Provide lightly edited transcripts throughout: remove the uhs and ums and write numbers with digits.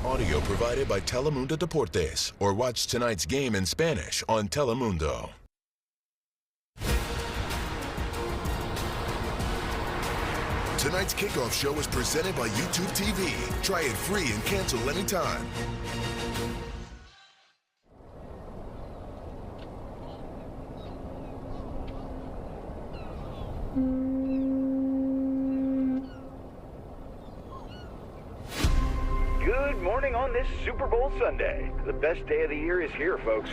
Audio provided by Telemundo Deportes, or watch tonight's game in Spanish on Telemundo. Tonight's kickoff show is presented by YouTube TV. Try it free and cancel anytime. Good morning on this Super Bowl Sunday. The best day of the year is here, folks.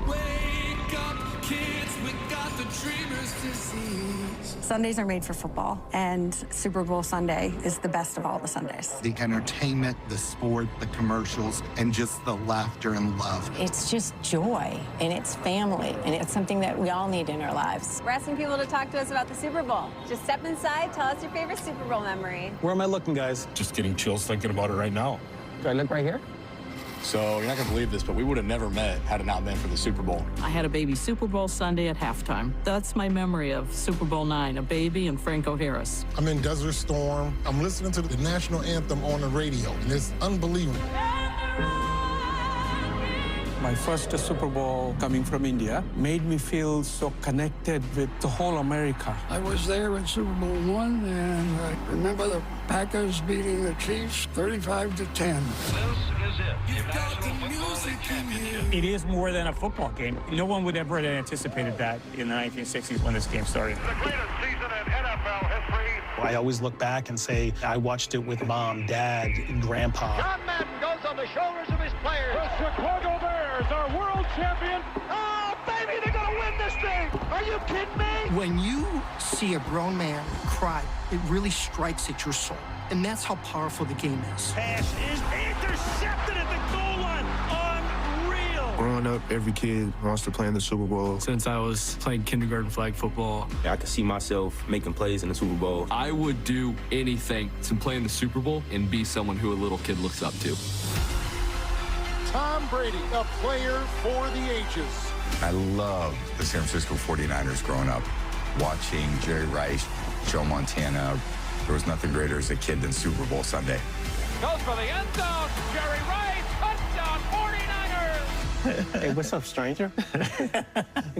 Wake up, kids, we got the dreamers disease. Sundays are made for football, and Super Bowl Sunday is the best of all the Sundays. The entertainment, the sport, the commercials, and just the laughter and love. It's just joy, and it's family, and it's something that we all need in our lives. We're asking people to talk to us about the Super Bowl. Just step inside, tell us your favorite Super Bowl memory. Where am I looking, guys? Just getting chills thinking about it right now. Do I look right here? So you're not going to believe this, but we would have never met had it not been for the Super Bowl. I had a baby Super Bowl Sunday at halftime. That's my memory of Super Bowl IX, a baby and Franco Harris. I'm in Desert Storm. I'm listening to the national anthem on the radio, and it's unbelievable. My first Super Bowl coming from India made me feel so connected with the whole America. I was there in Super Bowl I, and I remember the Packers beating the Chiefs 35-10. This is it. You've got the music in you. It is more than a football game. No one would ever have anticipated that in the 1960s when this game started. The greatest season in NFL history. I always look back and say, I watched it with Mom, Dad, Grandpa. John Madden goes on the shoulders of his players. The Chicago Bears are world champion. Oh, baby, they're going to win this thing. Are you kidding me? When you see a grown man cry, it really strikes at your soul. And that's how powerful the game is. Pass is intercepted at the goal line. Unreal. Growing up, every kid wants to play in the Super Bowl. Since I was playing kindergarten flag football, I could see myself making plays in the Super Bowl. I would do anything to play in the Super Bowl and be someone who a little kid looks up to. Tom Brady, a player for the ages. I loved the San Francisco 49ers growing up, watching Jerry Rice, Joe Montana. There was nothing greater as a kid than Super Bowl Sunday. Goes for the end zone. Jerry Rice, touchdown 49ers. Hey, what's up, stranger?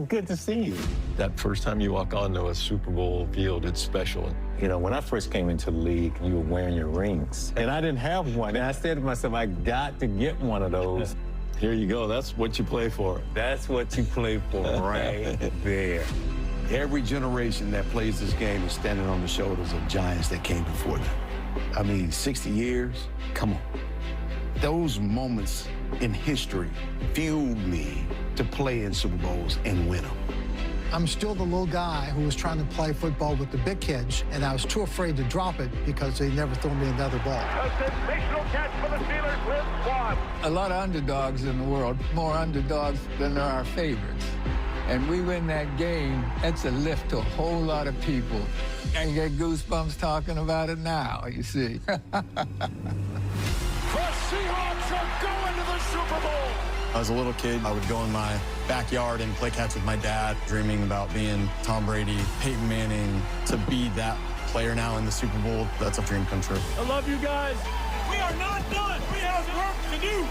Good to see you. That first time you walk onto a Super Bowl field, it's special. You know, when I first came into the league, you were wearing your rings. And I didn't have one. And I said to myself, I got to get one of those. Here you go. That's what you play for. That's what you play for right there. Every generation that plays this game is standing on the shoulders of giants that came before them. I mean, 60 years, come on. Those moments in history fueled me to play in Super Bowls and win them. I'm still the little guy who was trying to play football with the big kids, and I was too afraid to drop it because they never threw me another ball. A sensational catch for the Steelers with Swan. A lot of underdogs in the world, more underdogs than there are favorites. And we win that game, that's a lift to a whole lot of people. I get goosebumps talking about it now, you see. The Seahawks are going to the Super Bowl. As a little kid, I would go in my backyard and play catch with my dad, dreaming about being Tom Brady, Peyton Manning. To be that player now in the Super Bowl, that's a dream come true. I love you guys. We are not done. We have work to do.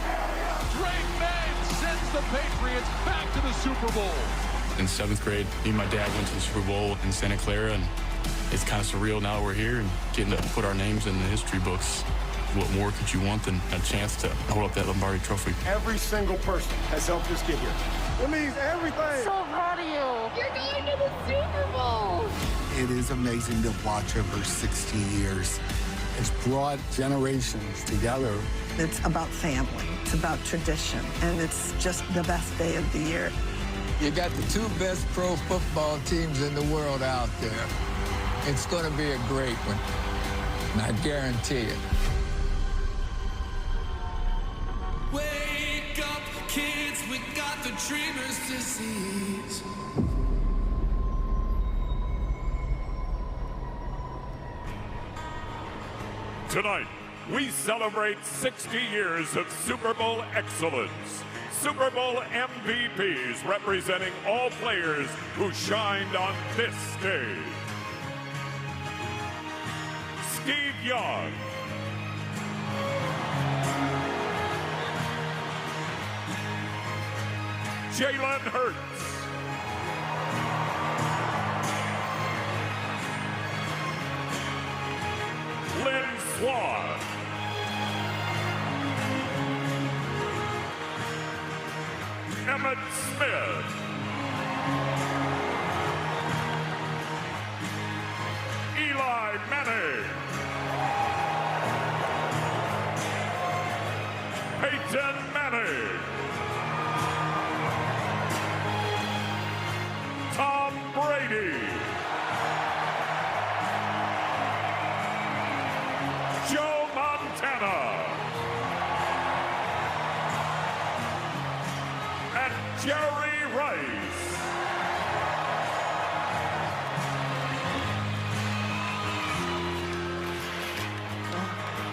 Drake May sends the Patriots back to the Super Bowl. In 7th grade, me and my dad went to the Super Bowl in Santa Clara, and it's kind of surreal now we're here and getting to put our names in the history books. What more could you want than a chance to hold up that Lombardi trophy? Every single person has helped us get here. It means everything. So proud of you. You're going to the Super Bowl. It is amazing to watch over 60 years. It's brought generations together. It's about family. It's about tradition. And it's just the best day of the year. You got the two best pro football teams in the world out there. It's going to be a great one, and I guarantee it. Wake up, kids, we got the dreamer's disease. Tonight, we celebrate 60 years of Super Bowl excellence. Super Bowl MVPs representing all players who shined on this stage. Young. Jalen Hurts. Lynn Swan. Emmett Smith. Eli Manning. Peyton Manning. Tom Brady. Joe Montana. And Jerry Rice.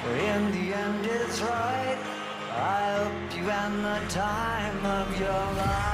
In the end, it's right. I hope you had the time of your life.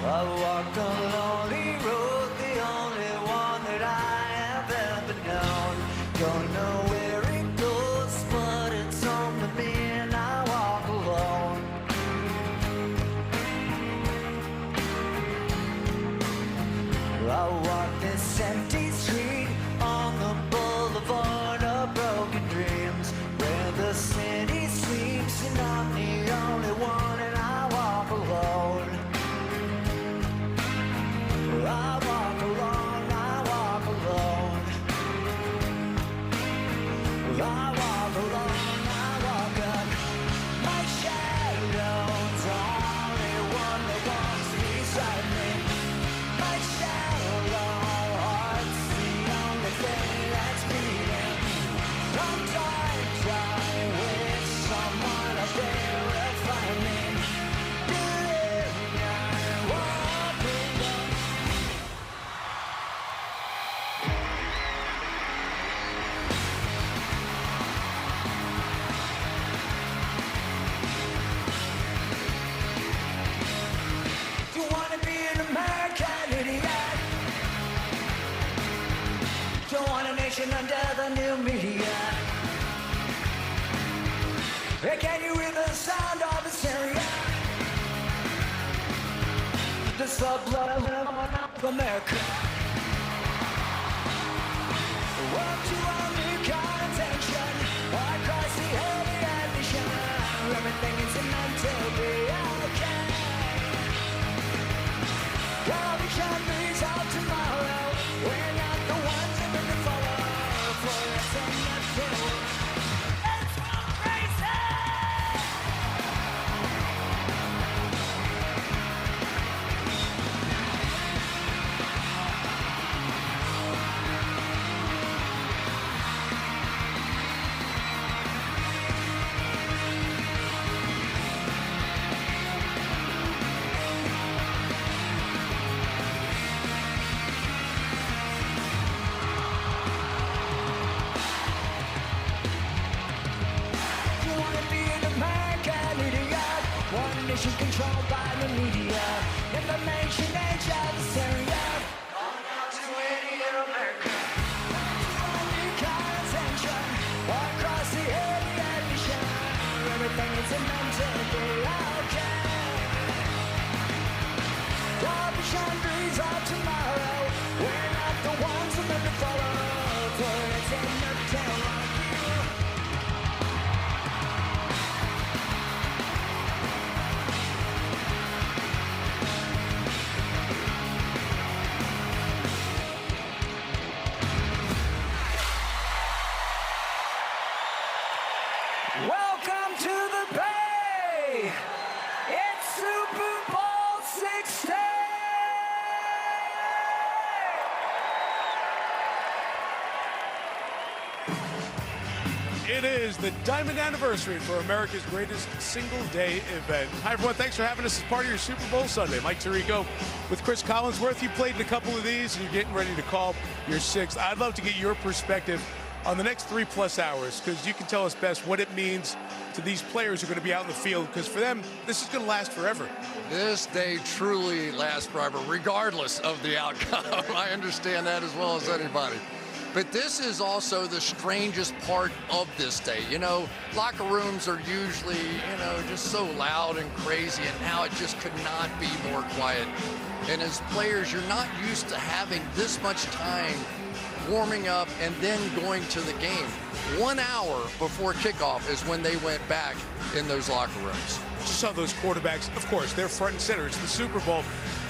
I walk a lonely road, the only one that I have ever known. Don't know where it goes, but it's home with me and I walk alone. I walk this empty street on the boulevard of broken dreams, where the city sleeps and I'm the only one and I walk alone. I walk alone, I walk alone. I walk alone, I walk up. My shadow's the only one that walks beside me. My shadow heart's the only thing that's beating. Sometimes I wish someone up there will find me. Under the new media, can you hear the sound of hysteria? The sublime of America. Up to only contention across the holy nation. Everything is meant to be okay. Television brings out tomorrow. We're not the ones that we can follow. Information controlled by the media. Information age adversary. Calling out to idiot America. Attention across the idiot nation. Everything is meant to be okay. Our vision breeze of tomorrow. We're not the ones who meant to follow. It's in the tail like you. Welcome to the Bay! It's Super Bowl 60! It is the diamond anniversary for America's greatest single-day event. Hi, everyone. Thanks for having us as part of your Super Bowl Sunday. Mike Tirico with Chris Collinsworth. You played in a couple of these, and you're getting ready to call your sixth. I'd love to get your perspective on the next 3+ hours, because you can tell us best what it means to these players who are going to be out in the field, because for them, this is going to last forever. This day truly lasts forever, regardless of the outcome. I understand that as well as anybody. But this is also the strangest part of this day. You know, locker rooms are usually, just so loud and crazy, and now it just could not be more quiet. And as players, you're not used to having this much time warming up and then going to the game. 1 hour before kickoff is when they went back in those locker rooms. Just saw those quarterbacks. Of course, they're front and center. It's the Super Bowl.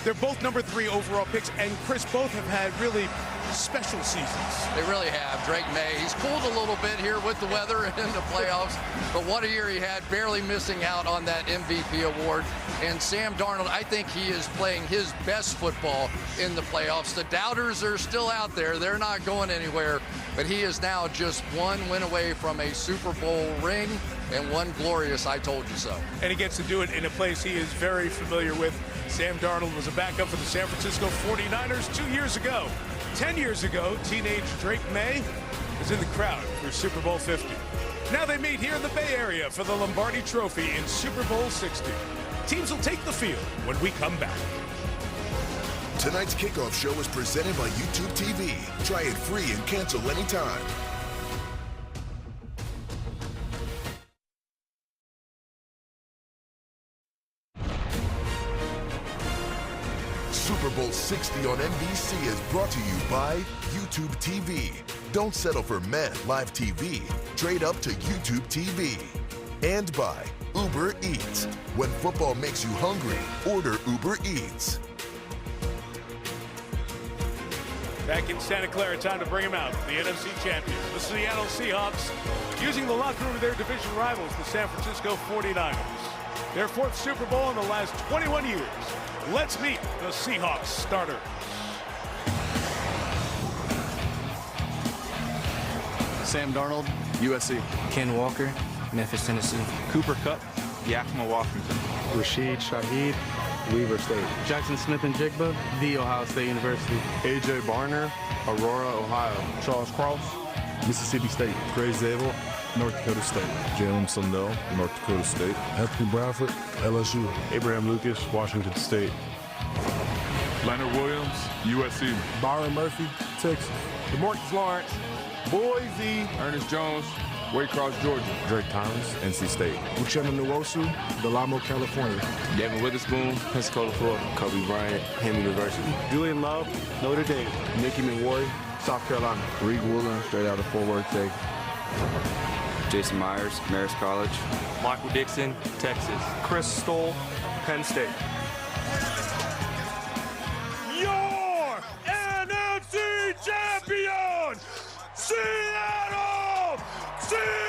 They're both number 3 overall picks, and Chris, both have had really special seasons. They really have. Drake May, he's cooled a little bit here with the weather in the playoffs, but what a year he had, barely missing out on that MVP award. And Sam Darnold, I think he is playing his best football in the playoffs. The doubters are still out there. They're not going anywhere, but he is now just one win away from a Super Bowl ring and one glorious I told you so. And he gets to do it in a place he is very familiar with. Sam Darnold was a backup for the San Francisco 49ers 2 years ago. 10 years ago, teenage Drake May was in the crowd for Super Bowl 50. Now they meet here in the Bay Area for the Lombardi Trophy in Super Bowl 60. Teams will take the field when we come back. Tonight's kickoff show is presented by YouTube TV. Try it free and cancel anytime. Super Bowl 60 on NBC is brought to you by YouTube TV. Don't settle for Meh Live TV. Trade up to YouTube TV. And by Uber Eats. When football makes you hungry, order Uber Eats. Back in Santa Clara, time to bring them out. The NFC champions, the Seattle Seahawks, using the locker room of their division rivals, the San Francisco 49ers. Their 4th Super Bowl in the last 21 years. Let's meet the Seahawks starters. Sam Darnold, USC. Ken Walker, Memphis, Tennessee. Cooper Kupp, Yakima, Washington. Rashid Shaheed, Weaver State. Jackson Smith and Jigba, The Ohio State University. AJ Barner, Aurora, Ohio. Charles Cross, Mississippi State. Gray Zabel, North Dakota State. Jalen Sundell, North Dakota State. Anthony Bradford, LSU. Abraham Lucas, Washington State. Leonard Williams, USC. Byron Murphy, Texas. DeMarcus Lawrence, Boise. Ernest Jones, Waycross, Georgia. Drake Thomas, NC State. Uchenna Nwosu, Delamo, California. Gavin Witherspoon, Pensacola, Florida. Kobe Bryant, Hamm University. Julian Love, Notre Dame. Nicky McWarry, South Carolina. Reed Woolen, straight out of Fort Worth, Texas. Jason Myers, Marist College. Michael Dixon, Texas. Chris Stoll, Penn State. Your NFC champion, Seattle Seahawks!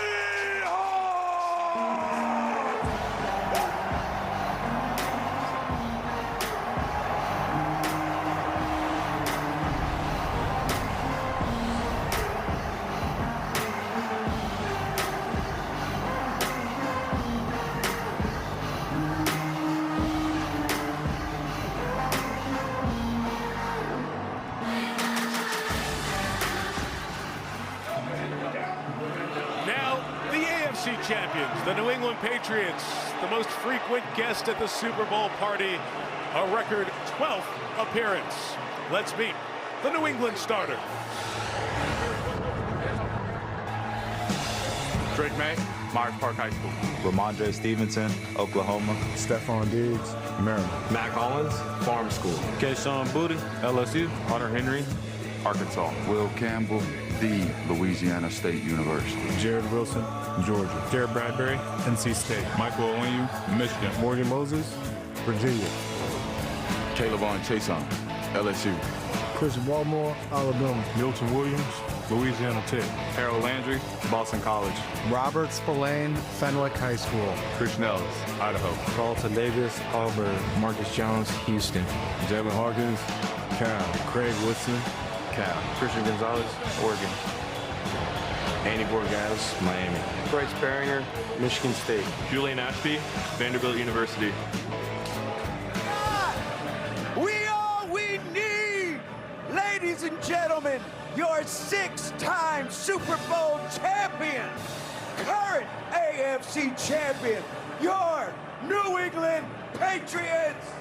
champions, the New England Patriots, the most frequent guest at the Super Bowl party, a record 12th appearance. Let's meet the New England starter. Drake May, Myers Park High School. Ramondre Stevenson, Oklahoma. Stephon Diggs, Maryland. Mac Hollins, Farm School. Kayshawn Booty, LSU. Hunter Henry, Arkansas. Will Campbell, the Louisiana State University. Jared Wilson, Georgia. Jared Bradbury, NC State. Michael Onyu, Michigan. Morgan Moses, Virginia. Calebon Chason, LSU. Chris Walmore, Alabama. Milton Williams, Louisiana Tech. Harold Landry, Boston College. Robert Spillane, Fenwick High School. Christian Ellis, Idaho. Carlton Davis, Auburn. Marcus Jones, Houston. Jalen Hawkins, Cal. Craig Woodson, Cal. Christian Gonzalez, Oregon. Andy Borgas, Miami. Bryce Beringer, Michigan State. Julian Ashby, Vanderbilt University. We are we need, ladies and gentlemen, your six-time Super Bowl champion, current AFC champion, your New England Patriots.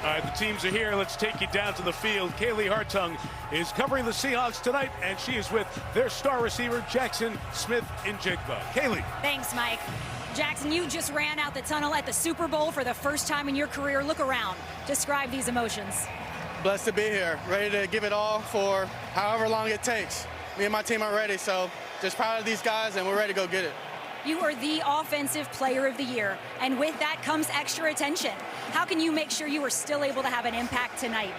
All right, the teams are here. Let's take you down to the field. Kaylee Hartung is covering the Seahawks tonight, and she is with their star receiver, Jackson Smith-Njigba. Kaylee. Thanks, Mike. Jackson, you just ran out the tunnel at the Super Bowl for the first time in your career. Look around. Describe these emotions. Blessed to be here, ready to give it all for however long it takes. Me and my team are ready, so just proud of these guys, and we're ready to go get it. You are the Offensive Player of the Year, and with that comes extra attention. How can you make sure you are still able to have an impact tonight?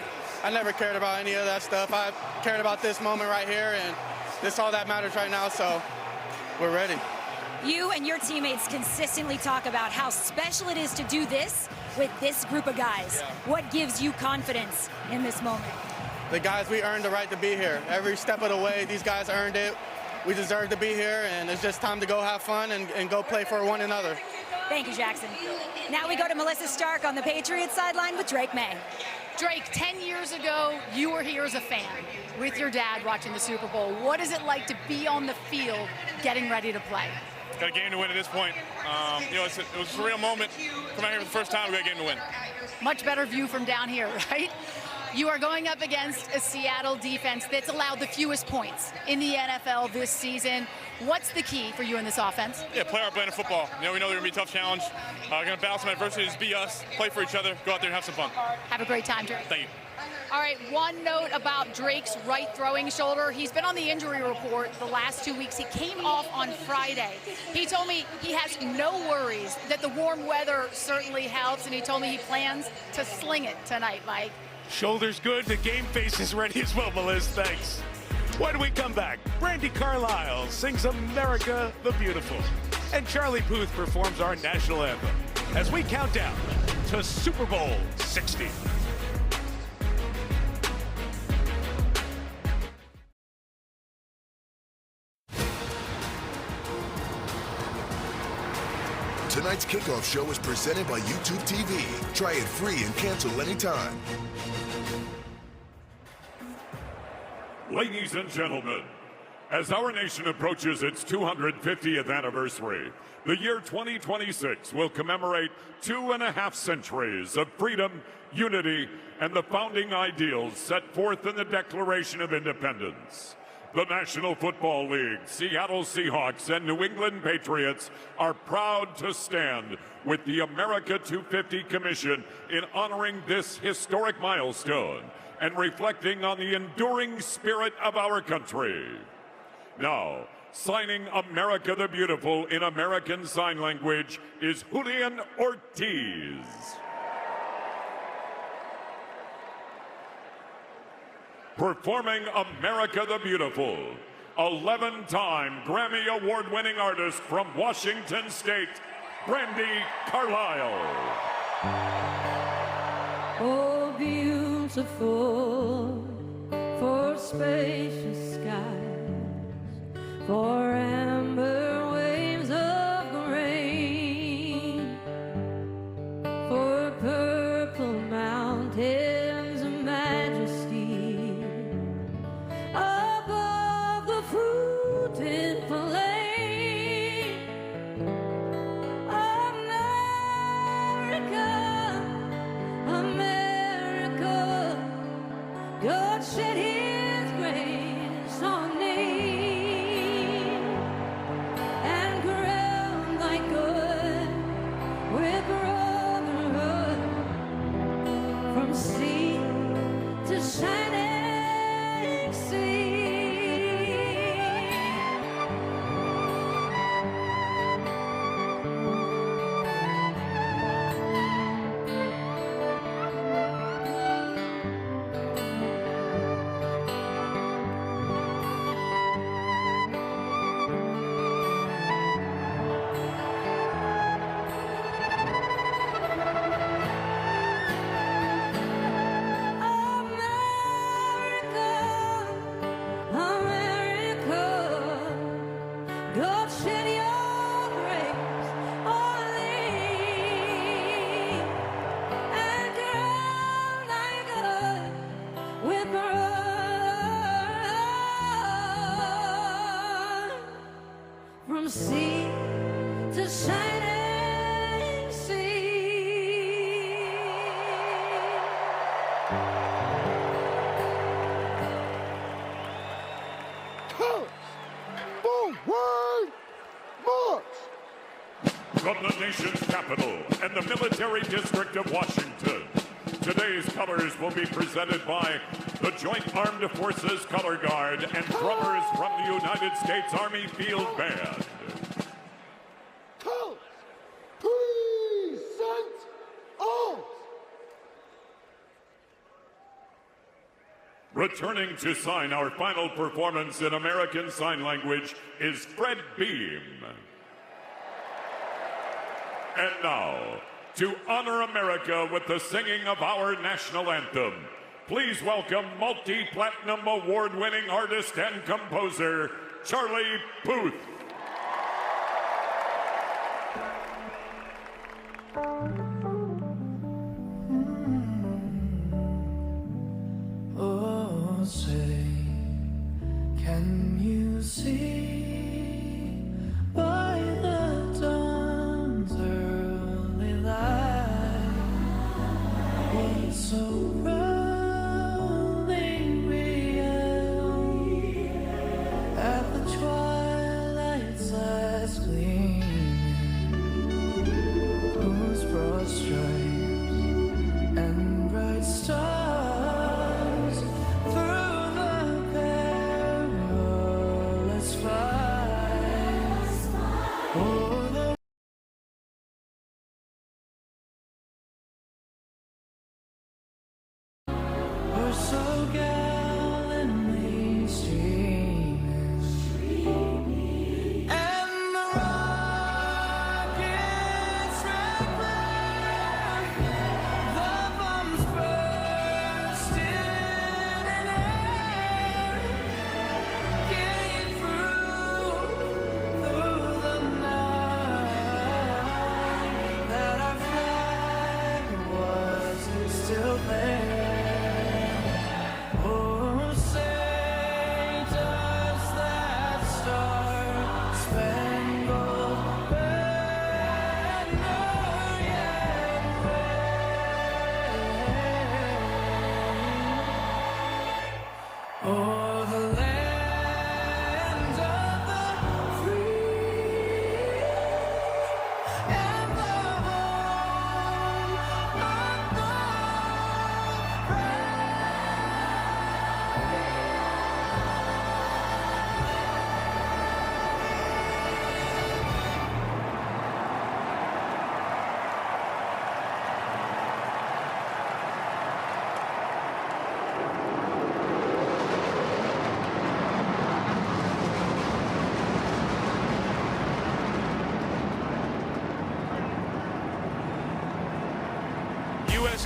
I never cared about any of that stuff. I cared about this moment right here, and this is all that matters right now, so we're ready. You and your teammates consistently talk about how special it is to do this with this group of guys. Yeah. What gives you confidence in this moment? The guys, we earned the right to be here. Every step of the way, these guys earned it. We deserve to be here, and it's just time to go have fun and go play for one another. Thank you, Jackson. Now we go to Melissa Stark on the Patriots sideline with Drake May. Drake, 10 years ago, you were here as a fan with your dad watching the Super Bowl. What is it like to be on the field getting ready to play? Got a game to win at this point. It was a surreal moment. Come out here for the first time, we got a game to win. Much better view from down here, right? You are going up against a Seattle defense that's allowed the fewest points in the NFL this season. What's the key for you in this offense? Yeah, play our brand of football. We know they're going to be a tough challenge. Going to battle some adversity, just be us, play for each other, go out there and have some fun. Have a great time, Drake. Thank you. All right, one note about Drake's right throwing shoulder. He's been on the injury report the last 2 weeks. He came off on Friday. He told me he has no worries, that the warm weather certainly helps, and he told me he plans to sling it tonight, Mike. Shoulder's good. The game face is ready as well, Melissa. Thanks. When we come back, Brandi Carlile sings America the Beautiful, and Charlie Puth performs our national anthem as we count down to Super Bowl 60. Tonight's kickoff show is presented by YouTube TV. Try it free and cancel anytime. Ladies and gentlemen, as our nation approaches its 250th anniversary, the year 2026 will commemorate 2.5 centuries of freedom, unity, and the founding ideals set forth in the Declaration of Independence. The National Football League, Seattle Seahawks, and New England Patriots are proud to stand with the America 250 Commission in honoring this historic milestone and reflecting on the enduring spirit of our country. Now, signing America the Beautiful in American Sign Language is Julian Ortiz. Performing America the Beautiful, 11-time Grammy Award-winning artist from Washington State, Brandi Carlile. Oh, beautiful for spacious skies, for amber waves of grain, for purple mountains of majesty, above the fruited plain. God shed his grace on thee and crowned thy good with brotherhood from sea to shining sea. God shed your grace on thee and crown thy good with brotherhood from sea to shining sea. From the nation's capital and the military district of Washington, today's colors will be presented by the Joint Armed Forces Color Guard and drummers from the United States Army Field Band. Colors, present arms. Returning to sign our final performance in American Sign Language is Fred Beam. And now, to honor America with the singing of our national anthem, please welcome multi-platinum award-winning artist and composer, Charlie Puth. Oh, say, can you see by the dawn's early light what surrounding reality at the twilight's last gleaming, whose broad stripes and bright stars through the perilous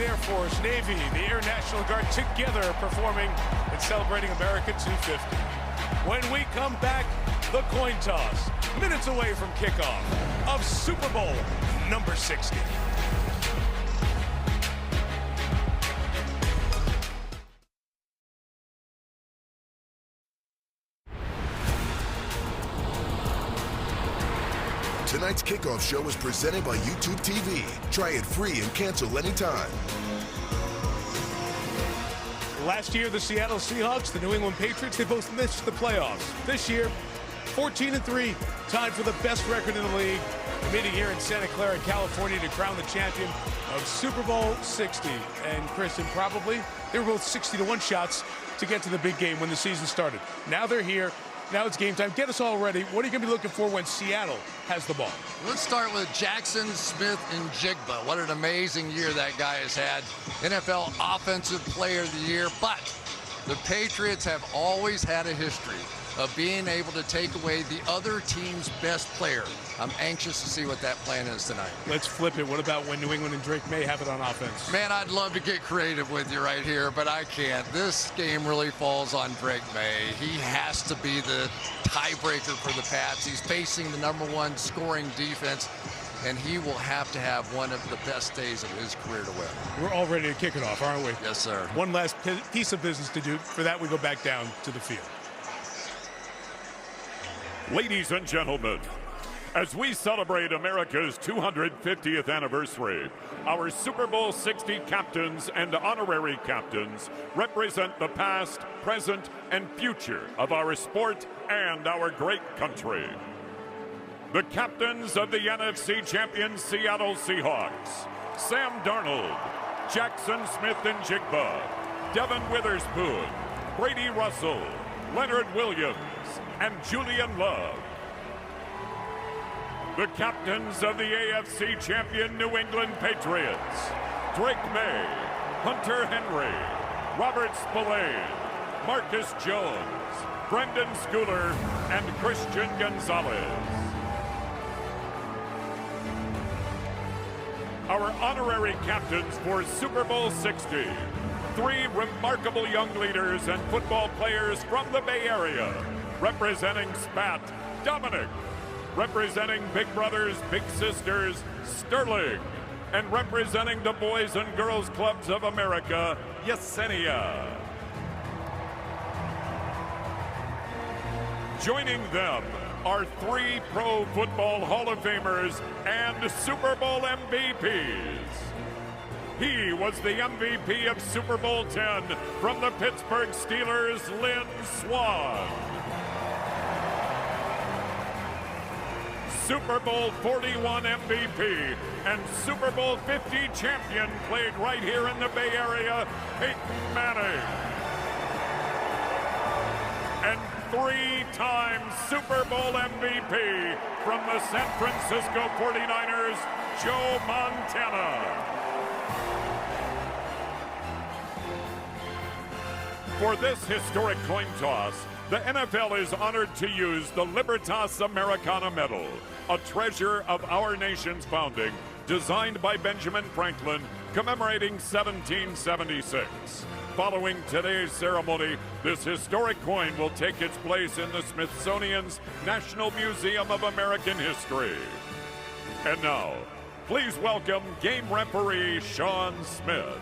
Air Force, Navy, the Air National Guard together performing and celebrating America 250. When we come back, the coin toss, minutes away from kickoff of Super Bowl number 60. Tonight's kickoff show is presented by YouTube TV. Try it free and cancel anytime. Last year, the Seattle Seahawks, the New England Patriots, they both missed the playoffs. This year, 14-3, tied for the best record in the league. Meeting here in Santa Clara, California, to crown the champion of Super Bowl 60. And Kristen, probably, they were both 60-1 shots to get to the big game when the season started. Now they're here. Now it's game time. Get us all ready. What are you going to be looking for when Seattle has the ball? Let's start with Jackson Smith-Njigba. What an amazing year that guy has had. NFL Offensive Player of the Year. But the Patriots have always had a history of being able to take away the other team's best player. I'm anxious to see what that plan is tonight. Let's flip it. What about when New England and Drake May have it on offense? Man, I'd love to get creative with you right here, but I can't. This game really falls on Drake May. He has to be the tiebreaker for the Pats. He's facing the #1 scoring defense, and he will have to have one of the best days of his career to win. We're all ready to kick it off, aren't we? Yes, sir. One last piece of business to do. For that, we go back down to the field. Ladies and gentlemen, as we celebrate America's 250th anniversary, our Super Bowl 60 captains and honorary captains represent the past, present, and future of our sport and our great country. The captains of the NFC champion Seattle Seahawks, Sam Darnold, Jackson Smith-Njigba, Devin Witherspoon, Brady Russell, Leonard Williams, and Julian Love. The captains of the AFC champion New England Patriots, Drake May, Hunter Henry, Robert Spillane, Marcus Jones, Brendan Schooler, and Christian Gonzalez. Our honorary captains for Super Bowl 60, 3 remarkable young leaders and football players from the Bay Area, representing SPAT, Dominic, representing Big Brothers, Big Sisters, Sterling, and representing the Boys and Girls Clubs of America, Yesenia. Joining them are 3 Pro Football Hall of Famers and Super Bowl MVPs. He was the MVP of Super Bowl 10 from the Pittsburgh Steelers, Lynn Swann. Super Bowl 41 MVP and Super Bowl 50 champion played right here in the Bay Area, Peyton Manning. And 3-time Super Bowl MVP from the San Francisco 49ers, Joe Montana. For this historic coin toss, the NFL is honored to use the Libertas Americana Medal, a treasure of our nation's founding, designed by Benjamin Franklin, commemorating 1776. Following today's ceremony, this historic coin will take its place in the Smithsonian's National Museum of American History. And now, please welcome game referee Sean Smith.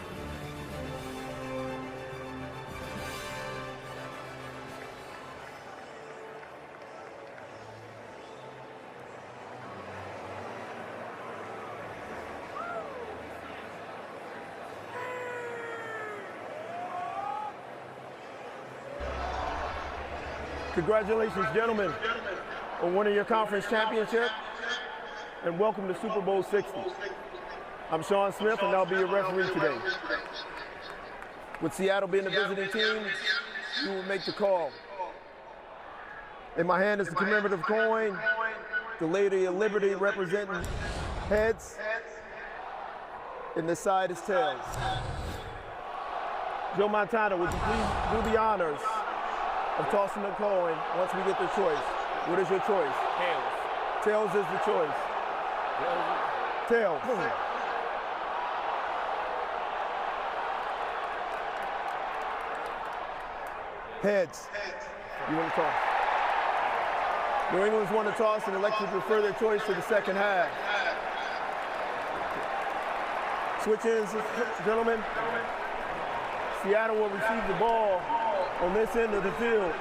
Congratulations, gentlemen, on winning your conference championship, and welcome to Super Bowl 60. I'm Sean Smith, and I'll be your referee today. With Seattle being the visiting team, you will make the call. In my hand is the commemorative coin, the Lady of Liberty representing heads, and this side is tails. Joe Montana, would you please do the honors of tossing the coin once we get the choice? What is your choice? Tails. Tails is the choice. Tails. Heads. You want to toss? New England's won the toss and elected to refer their choice to the second half. Switch ends, gentlemen. Seattle will receive the ball on this end of the field.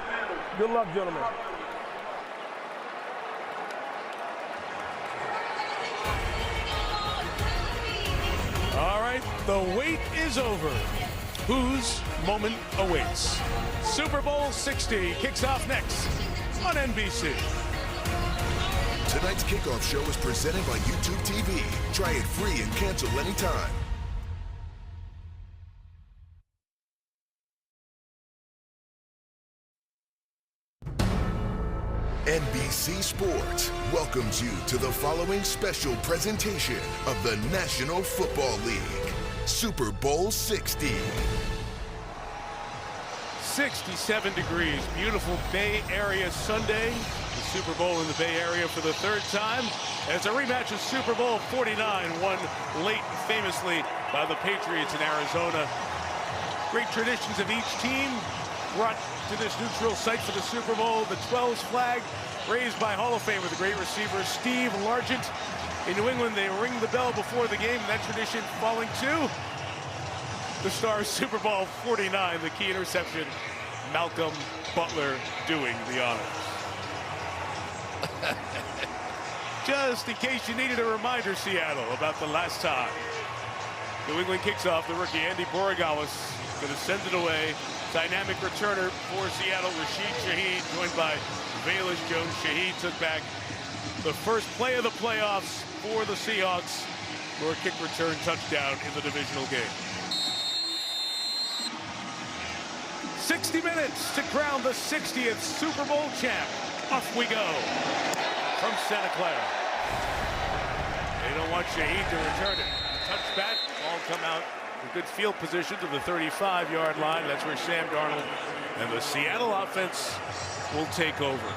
Good luck, gentlemen. All right, the wait is over. Whose moment awaits? Super Bowl 60 kicks off next on NBC. Tonight's kickoff show is presented by YouTube TV. Try it free and cancel anytime. NBC Sports welcomes you to the following special presentation of the National Football League, Super Bowl 60. 67 degrees, beautiful Bay Area Sunday. The Super Bowl in the Bay Area for the third time as a rematch of Super Bowl 49, won late famously by the Patriots in Arizona. Great traditions of each team brought to this neutral site for the Super Bowl. The 12's flag raised by Hall of Famer, the great receiver Steve Largent. In New England, they ring the bell before the game, and that tradition falling to the star Super Bowl 49, the key interception, Malcolm Butler doing the honors. Just in case you needed a reminder, Seattle, about the last time New England kicks off, the rookie Andy Borregales going to send it away. Dynamic returner for Seattle, Rashid Shaheed, joined by Velus Jones. Shaheed took back the first play of the playoffs for the Seahawks for a kick return touchdown in the divisional game. 60 minutes to crown the 60th Super Bowl champ. Off we go from Santa Clara. They don't want Shaheed to return it. Touchback, ball come out in good field position to the 35-yard line. That's where Sam Darnold and the Seattle offense will take over.